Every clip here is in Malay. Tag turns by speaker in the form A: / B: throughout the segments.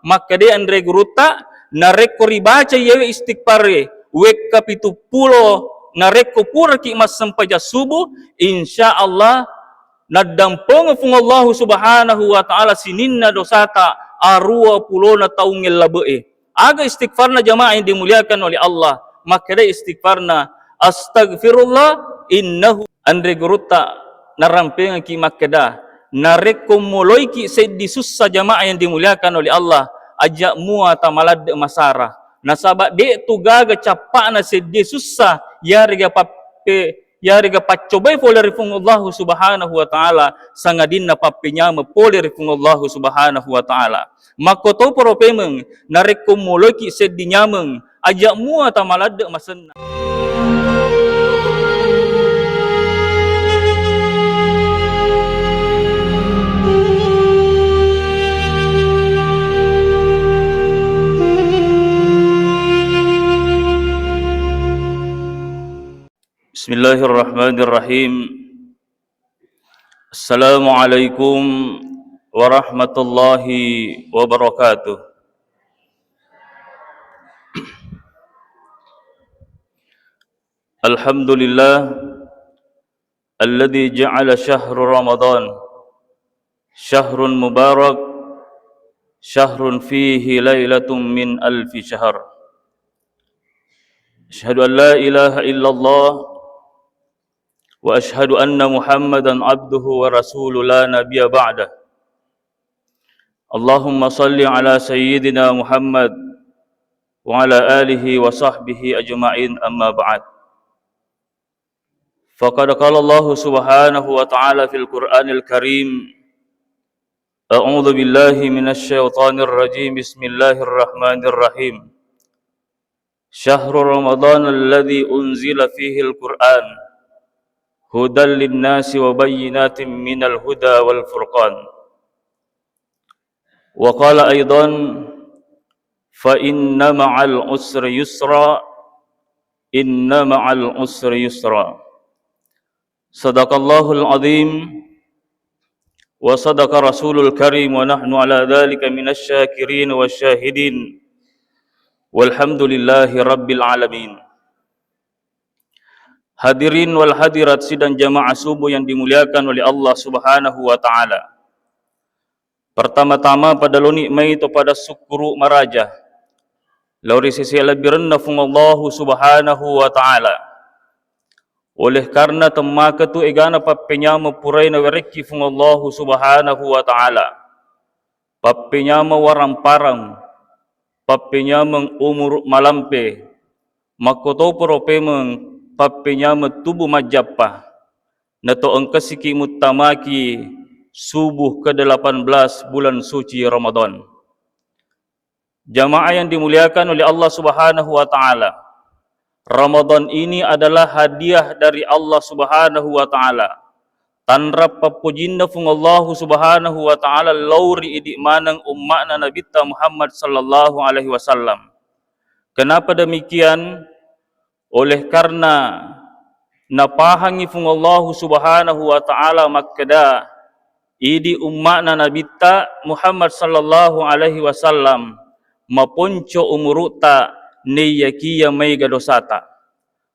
A: Maka dia Andre Guruta nareko ribaca yewe istighfare wek kapitu pulo nareko pura ki mas sampaja subuh insyaallah nadampong fung Allah subhanahu wa ta'ala sininna dosata arua pulona taungil labe. Aga istighfarna jamaah yang dimuliakan oleh Allah. Maka dia istighfarna astagfirullah innahu Andre Guruta narampeng ki makada nareko muloi ki seddi susah jamaah yang dimuliakan oleh Allah ajak mua tamalad masara nasabak de tu gaga capana seddi susah ya rega pappe ya rega paccobai poler fung Allah subhanahu wa ta'ala sangadinna pappinya poler fung Allah subhanahu wa ta'ala maka to pro pemeng nareko muloi ki seddi nyameng ajak mua tamalad masenna. Bismillahirrahmanirrahim. Assalamualaikum warahmatullahi wabarakatuh. Alhamdulillah alladzi ja'ala syahrul Ramadan syahrun mubarak syahrun fihi lailatum min alfi syahr. Asyhadu an la ilaha illallah wa ashhadu anna Muhammadan abduhu wa rasuluhu la nabiyya ba'dah. Allahumma salli ala sayyidina Muhammad wa ala alihi wa sahbihi ajma'in amma ba'd. Faqad qala Allah subhanahu wa ta'ala fil Qur'anil Karim A'udzu billahi minasy syaithanir rajim. Bismillahirrahmanirrahim. Syahrul Ramadan alladzi unzila fihi al-Qur'an hudan linnasi wa bayyinatin minal huda wal furqan. Wa qala aidan fa inna ma'al usri yusra inna ma'al usri yusra. Sadaqallahul azim wa sadaqa rasulul karim wa nahnu ala dhalika minasy syakirin wasyahidin walhamdulillahi rabbil alamin. Hadirin wal hadirat sidang jamaah subuh yang dimuliakan oleh Allah subhanahu wa ta'ala. Pertama-tama pada lo nikmai itu pada syukuru maraja. Lauri sisi lebih rendah fung Allah subhanahu wa ta'ala. Oleh karena temaka tu egana papenyama purai na wereki fung Allah subhanahu wa ta'ala. Papenyama waramparang. Papenyama umur malampe. Makoto peropemeng papinya tubuh majapah nato engkasiki mutamaki subuh ke-18 bulan suci Ramadan. Jamaah yang dimuliakan oleh Allah subhanahu wa ta'ala, Ramadan ini adalah hadiah dari Allah subhanahu wa ta'ala. Tanrap papujinna fung Allah subhanahu wa ta'ala lauri idik manang ummakna Nabi Muhammad sallallahu alaihi wasallam. Kenapa demikian? Oleh karena napahangi fung Allah subhanahu wa ta'ala makada idi ummakna Nabi Muhammad sallallahu alaihi wasallam maponco umuruta neyakiya maiga dosata.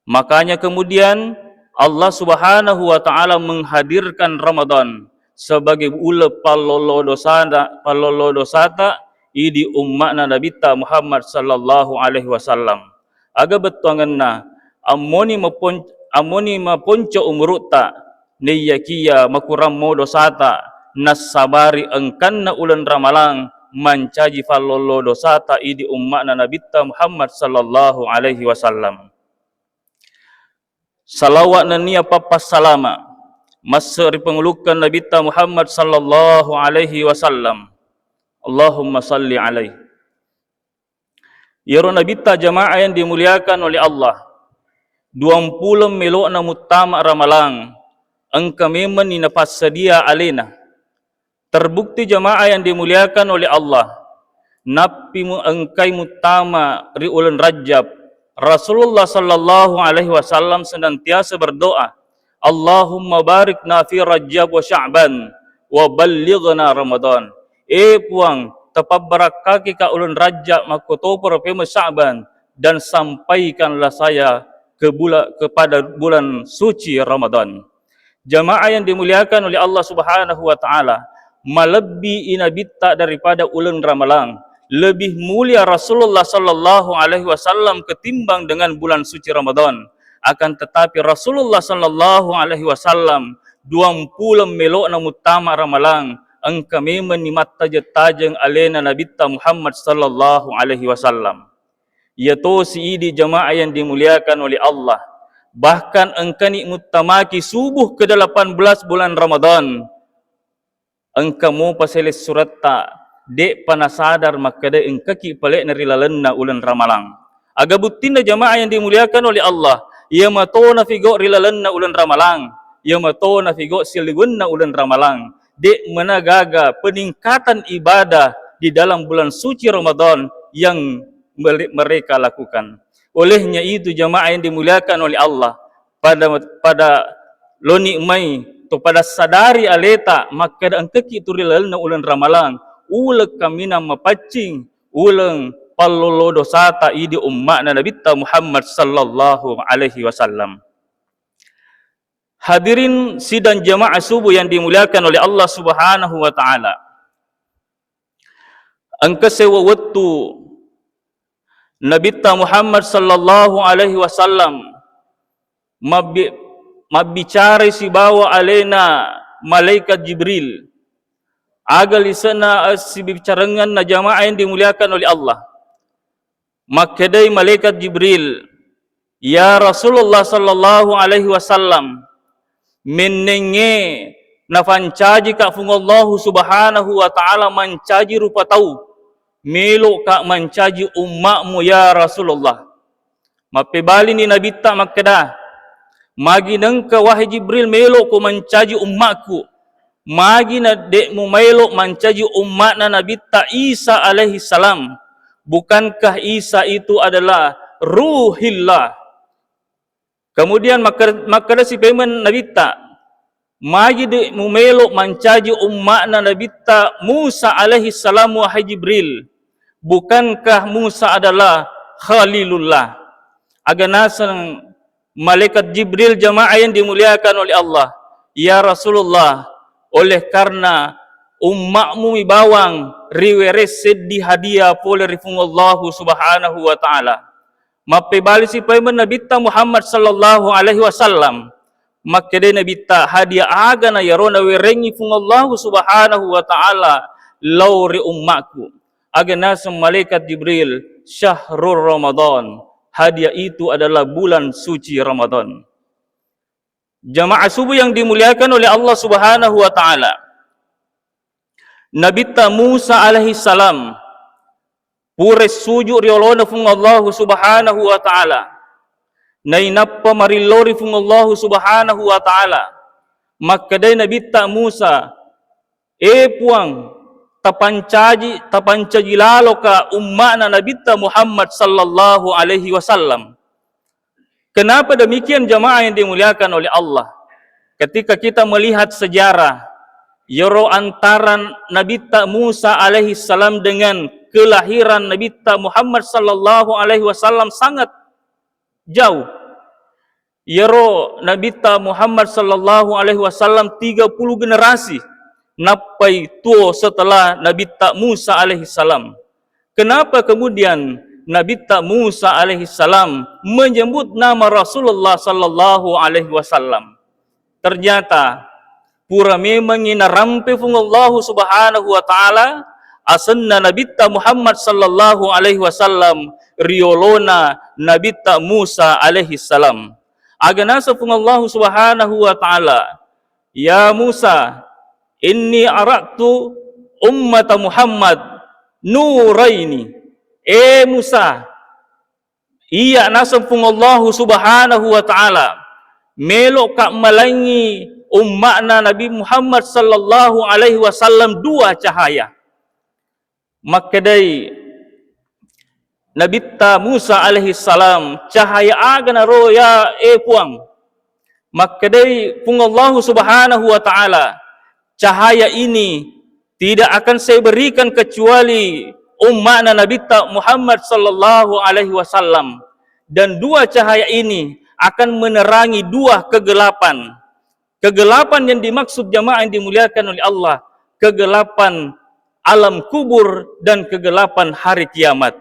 A: Makanya kemudian Allah subhanahu wa ta'ala menghadirkan Ramadan sebagai ula palolo dosata idi ummakna Nabi Muhammad sallallahu alaihi wasallam. Aga betuanganna amoni maponco umruta neyakiya makurammo dosata nasabari engkanna ulan ramalang mancaji fallolo dosata idi ummakna Nabi Muhammad sallallahu alaihi wasallam. Salawat nania papas salama masri pengulukan Nabi Muhammad sallallahu alaihi wasallam. Allahumma salli alaihi. Yaro nabita jamaah yang dimuliakan oleh Allah. 20 melok na mutama ramalang. Engka memang ni nafas sedia alena. Terbukti jamaah yang dimuliakan oleh Allah. Napi mu engkai mutama ri ulan Rajab. Rasulullah sallallahu alaihi wasallam senantiasa berdoa. Allahumma barikna fi Rajab wa Sya'ban wa ballighna Ramadan. Puang tepabbarakaki ka ulun Rajab makotopor pema Sya'ban, dan sampaikanlah saya kepada bulan suci Ramadan. Jamaah yang dimuliakan oleh Allah Subhanahu wa taala, melebihi inabitta daripada ulun ramalang, lebih mulia Rasulullah sallallahu alaihi wasallam ketimbang dengan bulan suci Ramadan. Akan tetapi Rasulullah sallallahu alaihi wasallam 20 melok na mutama ramalang engka memang nimat tajeng alena nabitta Muhammad sallallahu alaihi wasallam. Yaitu siidi jamaah yang dimuliakan oleh Allah. Bahkan engka ni mutamaki subuh ke-18 bulan Ramadan. Engka mo paseles surat ta, dek panasadar makada engka ki palek narilalenna ulan ramalang. Aga butinna jamaah yang dimuliakan oleh Allah, ia matona figo rilalenna ulan ramalang, ia matona figo siligunna ulan ramalang. Dek menagaga peningkatan ibadah di dalam bulan suci Ramadan yang mereka lakukan. Olehnya itu jamaah yang dimuliakan oleh Allah, pada loni mai to pada sadari aleta maka ang kaki turilal na ulan ramalang ulag kami na mapacing ulang pallolo dosata idi umma na nabitta Muhammad sallallahu alaihi wasallam. Hadirin sidang jamaah subuh yang dimuliakan oleh Allah Subhanahu wa taala. Ang kasewa waktu nabitta Muhammad sallallahu alaihi wasallam mabicara si bawa alena malaikat Jibril. Agal isana si bicarangan na jamaah yang dimuliakan oleh Allah. Makadai malaikat Jibril, ya Rasulullah sallallahu alaihi wasallam, menenge nafancaji ka fungallahu subhanahu wa ta'ala mancaji rupa tau. Melo ka mancaji ummakmu ya Rasulullah. Mapebali ni nabitta makada. Magi nengka wahai Jibril melo ko mancaji ummakku. Magi na dekmu melo mancaji ummakna nabitta Isa alaihi salam. Bukankah Isa itu adalah ruhillah? Kemudian makada si pemen nabitta. Magi dekmu melo mancaji ummakna nabitta Musa alaihi salam wahai Jibril. Bukankah Musa adalah Khalilullah? Aganasan malaikat Jibril jamaah yang dimuliakan oleh Allah. Ya Rasulullah, oleh karena ummakmu ibawang riweres seddi hadiah pole rifungallahu subhanahu wa ta'ala. Mapebali si payman nabitta Muhammad sallallahu alaihi wasallam. Makede nabitta hadiah agana yarona werengi fungallahu subhanahu wa ta'ala lauri ummakku. Aganasam malaikat Jibril syahrul Ramadan. Hadiah itu adalah bulan suci Ramadan. Jamaah subuh yang dimuliakan oleh Allah Subhanahu wa taala. Nabitta Musa alaihi salam pures sujud riolona fung Allah Subhanahu wa taala. Nainappa marilori fung Allah Subhanahu wa taala. Makadai nabitta Musa puang tapancaji lalo ka umma nabitta Muhammad sallallahu alaihi wasallam. Kenapa demikian jamaah yang dimuliakan oleh Allah? Ketika kita melihat sejarah yoro antaran nabitta Musa alaihi salam dengan kelahiran nabitta Muhammad sallallahu alaihi wasallam sangat jauh. Yoro nabitta Muhammad sallallahu alaihi wasallam 30 generasi napai tuo setelah nabitta Musa alaihi salam. Kenapa kemudian nabitta Musa alaihi salam menyebut nama Rasulullah sallallahu alaihi wasallam? Ternyata pura memang inarampe fungallahu subhanahu wa ta'ala asanna nabitta Muhammad sallallahu alaihi wasallam riolona nabitta Musa alaihi salam. Aganasa fungallahu subhanahu wa ta'ala, ya Musa, inni araktu ummata Muhammad nuraini. Musa, iya nasab fungallahu subhanahu wa ta'ala melok kak malangi ummakna Nabi Muhammad sallallahu alaihi wasallam dua cahaya. Makadai nabitta Musa alaihi salam cahaya agana roya puang. Makadai fungallahu subhanahu wa ta'ala cahaya ini tidak akan saya berikan kecuali umat Nabi Muhammad sallallahu alaihi wasallam, dan dua cahaya ini akan menerangi dua kegelapan. Kegelapan yang dimaksud jamaah yang dimuliakan oleh Allah, kegelapan alam kubur dan kegelapan hari kiamat.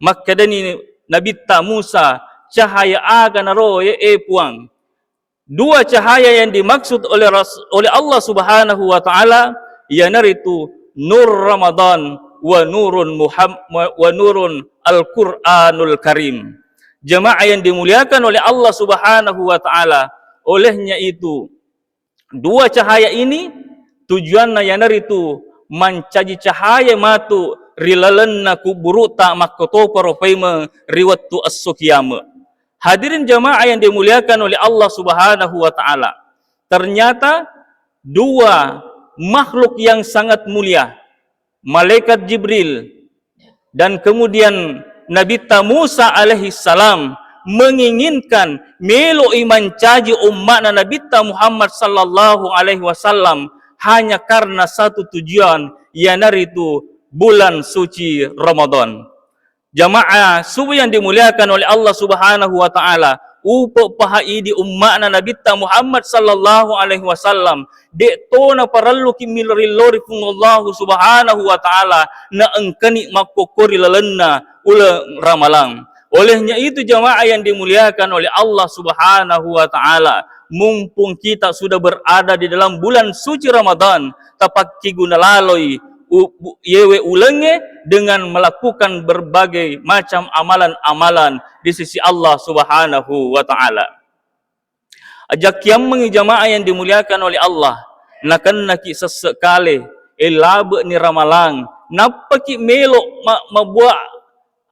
A: Maka dani Nabi Musa cahaya aga naro puang. Dua cahaya yang dimaksud oleh Allah Subhanahu wa taala yanaritu nur Ramadan wa nurun Al-Qur'anul Karim. Jemaah yang dimuliakan oleh Allah Subhanahu wa taala, olehnya itu dua cahaya ini tujuannya yanaritu mancaji cahaya matu rilalanna kuburuta makoto paropaima riwattu as-sukiyama. Hadirin jamaah yang dimuliakan oleh Allah Subhanahu wa taala, ternyata dua makhluk yang sangat mulia, malaikat Jibril dan kemudian Nabi Musa alaihi salam, menginginkan melo iman caji umat Nabi Muhammad sallallahu alaihi wasallam hanya karena satu tujuan, yanaritu bulan suci Ramadan. Jamaah subuh yang dimuliakan oleh Allah Subhanahu wa taala, upok pahai di umat Nabi Muhammad sallallahu alaihi wasallam dek tona parallu kimilrilori Allah Subhanahu wa taala na engkani makokori lalenna ula ramalang. Olehnya itu jamaah yang dimuliakan oleh Allah Subhanahu wa taala, mumpung kita sudah berada di dalam bulan suci Ramadan, tapak guna laloi yewe ulenge dengan melakukan berbagai macam amalan-amalan di sisi Allah Subhanahu wa taala. Ajak yang jamaah yang dimuliakan oleh Allah, nakan naki sesekali elabe ni ramalang, napaki melok mabuat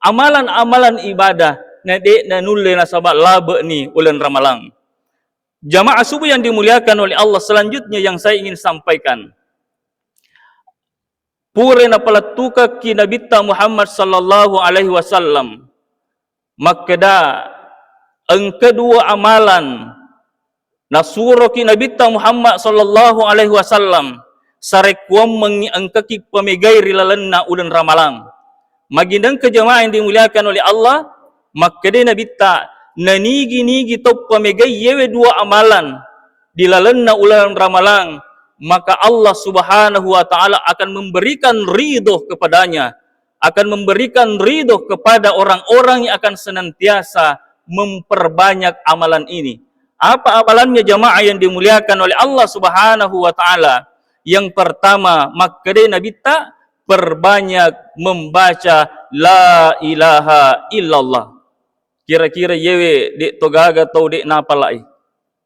A: amalan-amalan ibadah nade nanulle nasabak labe ni ulan ramalang. Jamaah subuh yang dimuliakan oleh Allah, selanjutnya yang saya ingin sampaikan, pure na palatuka ki Nabi Muhammad sallallahu alaihi wasallam, makada ang kedua amalan na suro ki Nabi Muhammad sallallahu alaihi wasallam sarekwam mengi angkaki pamigay rilalanna ulan ramalang. Magindang kejamaah yang dimuliakan oleh Allah, makada Nabi nanigi-nigi to pamigay yewe dua amalan dilalanna ulan ramalang, maka Allah Subhanahu wa taala akan memberikan ridho kepadanya, akan memberikan ridho kepada orang-orang yang akan senantiasa memperbanyak amalan ini. Apa amalannya jamaah yang dimuliakan oleh Allah Subhanahu wa taala? Yang pertama, maka Nabi perbanyak membaca la ilaha illallah. Kira-kira yewe dek togaga atau dek napalai,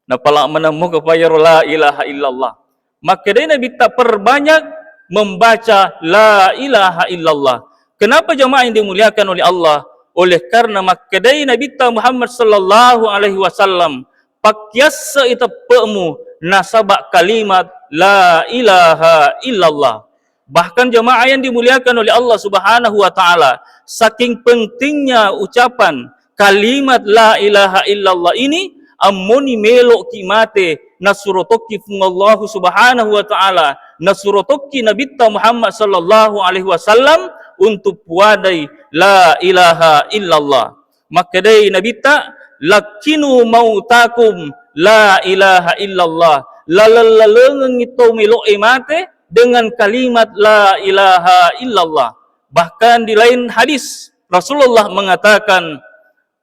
A: napala menemu kepada la ilaha illallah. Maka dia Nabi perbanyak membaca la ilaha illallah. Kenapa jamaah yang dimuliakan oleh Allah? Oleh karena maka dia Nabi Muhammad sallallahu alaihi wasallam pakyasa ita pemu nasabak kalimat la ilaha illallah. Bahkan jamaah yang dimuliakan oleh Allah Subhanahu wa taala, saking pentingnya ucapan kalimat la ilaha illallah ini, ammoni melok kimate nasurotoki Allah Subhanahu wa taala, nasurotoki Nabi Muhammad sallallahu alaihi wasallam untuk puadai la ilaha illallah. Maka dari Nabi lakinu mautakum la ilaha illallah, lalaleng itu melok imate dengan kalimat la ilaha illallah. Bahkan di lain hadis Rasulullah mengatakan,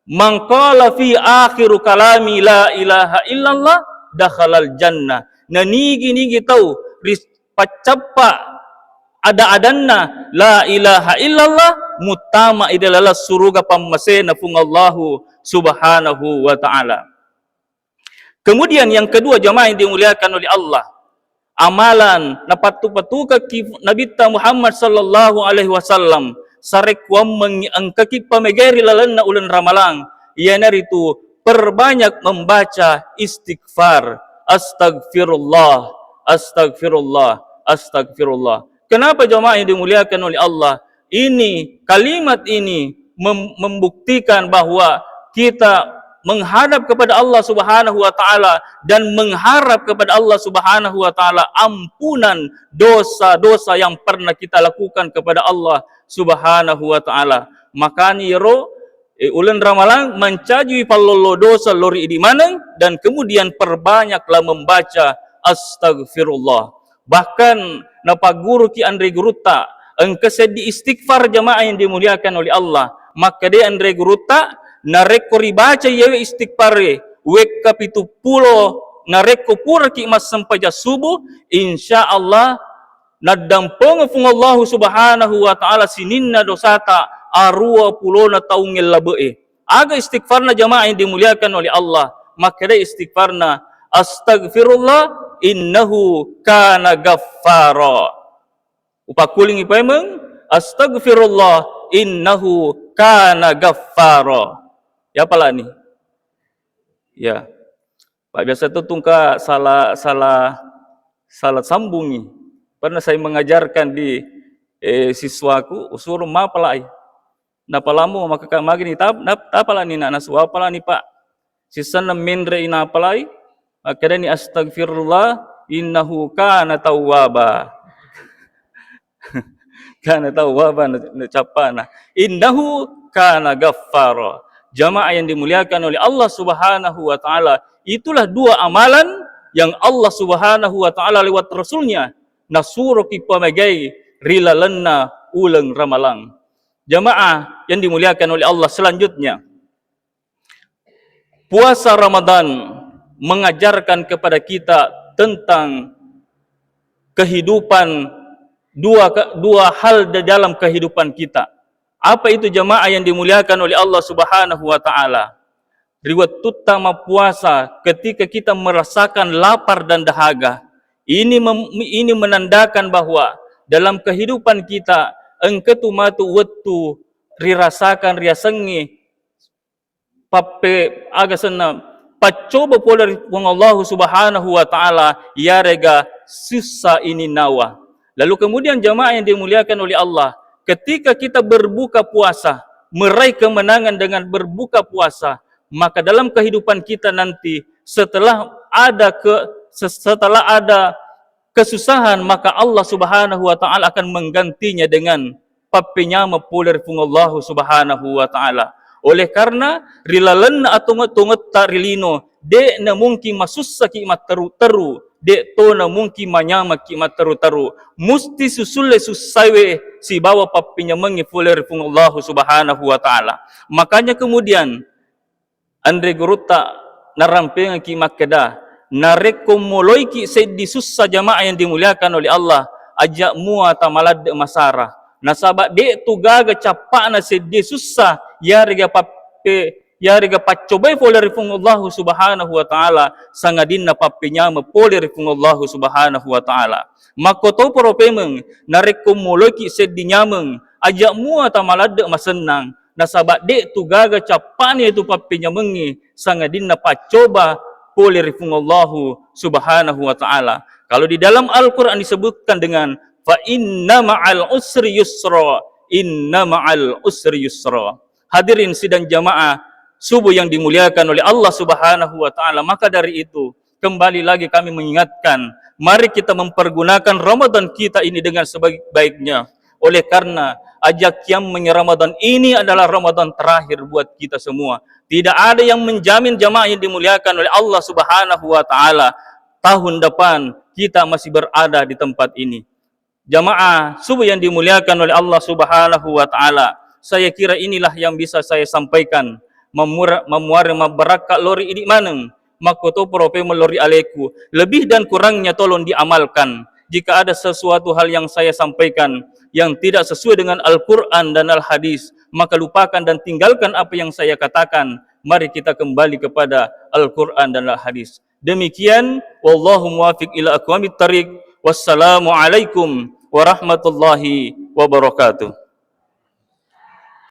A: man qala fi akhiru kalami la ilaha illallah dakhalal jannah. Nanigi-nigi tahu pacapa ada-adanna la ilaha illallah mutama idalala suruga pammasena fung Allahu Subhanahu wa taala. Kemudian yang kedua jamaah yang dimuliakan oleh Allah, amalan na patu-patuka ki Nabi Muhammad sallallahu alaihi wasallam sarekwam mengangkaki pamegeri lalanna ulan ramalang, yanaritu perbanyak membaca istighfar, astagfirullah, astagfirullah, astagfirullah. Kenapa jamaah yang dimuliakan oleh Allah? Ini kalimat ini membuktikan bahwa kita menghadap kepada Allah Subhanahu wa taala dan mengharap kepada Allah Subhanahu wa taala ampunan dosa-dosa yang pernah kita lakukan kepada Allah Subhanahu wa taala. Makanya yero ulen ramalang mencajui pallolo dosa lori di mana dan kemudian perbanyaklah membaca astagfirullah. Bahkan napa guru ki Andre Guruta engke sedi istighfar jamaah yang dimuliakan oleh Allah, maka dia Andre Guruta nareko ribaca yewe istighfare wek kapitu pulo nareko pura ki mas sampaja subuh insyaallah nadampong fung Allah Subhanahu wa taala sininna dosata arua pulona taungil labe aga istighfarna jamaah yang dimuliakan oleh Allah, maka dia istighfarna astagfirullah innahu kana ghaffara. Upakuling ipemeng astagfirullah innahu kana ghaffara. Ya pala ni. Ya. Pak biasa tu tungka salah sambungi. Pernah saya mengajarkan di siswaku usur ma palai. Na palamu maka kamagi ni tap pala ni na naswa pala ni Pak. Sisana mendre ina palai. Maka ni astagfirullah innahu kana tawwaba. Kana tawwaba capana. Innahu kana ghaffara. Jamaah yang dimuliakan oleh Allah Subhanahu wa taala, itulah dua amalan yang Allah Subhanahu wa taala lewat rasulnya nasuruh pamagai rilalenna uleng ramalang. Jamaah yang dimuliakan oleh Allah, selanjutnya puasa Ramadan mengajarkan kepada kita tentang kehidupan dua hal dalam kehidupan kita. Apa itu jamaah yang dimuliakan oleh Allah Subhanahu wa taala? Riwayat utama puasa ketika kita merasakan lapar dan dahaga. Ini menandakan bahwa dalam kehidupan kita engketu matu wetu rirasakan riasengi pape aga senam pacoba pola wong Allah Subhanahu wa taala ya rega susah ini nawa. Lalu kemudian jamaah yang dimuliakan oleh Allah, ketika kita berbuka puasa, meraih kemenangan dengan berbuka puasa, maka dalam kehidupan kita nanti setelah ada kesusahan, maka Allah Subhanahu wa taala akan menggantinya dengan papinyama puler fung Allah Subhanahu wa taala. Oleh karena rilalan atau tunget tarilino de na mungkin masussa ki teru de to na mungkin manyama ki teru musti susule susaiwe si bawa papinya mengi puler fung Allah Subhanahu wa taala. Makanya kemudian Andre Guruta naramping ki makeda nareko moloi ki sedi susah jamaah yang dimuliakan oleh Allah ajak mua tamalad masara nasaba de tugaga capana sedi susah ya rega pape ya rega pacobai poler fung Allah Subhanahu wa taala sangadinna papinya poler fung Allah Subhanahu wa taala. Makoto propemeng nareko moloi ki sedi nyameng ajak mua tamalad masenang nasaba de tugaga capane itu papinya mengi sangadinna pacoba poler fung Allah Subhanahu wa taala. Kalau di dalam Al-Qur'an disebutkan dengan fa inna ma'al usri yusra, inna ma'al usri yusra. Hadirin sidang jamaah subuh yang dimuliakan oleh Allah Subhanahu wa taala, maka dari itu kembali lagi kami mengingatkan, mari kita mempergunakan Ramadan kita ini dengan sebaik-baiknya. Oleh karena ajak yang Ramadan ini adalah Ramadan terakhir buat kita semua. Tidak ada yang menjamin jamaah yang dimuliakan oleh Allah Subhanahu wa taala tahun depan kita masih berada di tempat ini. Jamaah subuh yang dimuliakan oleh Allah Subhanahu wa taala, saya kira inilah yang bisa saya sampaikan. Memuar mabaraka lori ini maneng makoto prope melori aleku, lebih dan kurangnya tolong diamalkan. Jika ada sesuatu hal yang saya sampaikan yang tidak sesuai dengan Al-Quran dan Al-Hadis, maka lupakan dan tinggalkan apa yang saya katakan. Mari kita kembali kepada Al-Quran dan Al-Hadis. Demikian, wallahu muwafiq ila aqwamit thariq. Wassalamualaikum warahmatullahi wabarakatuh.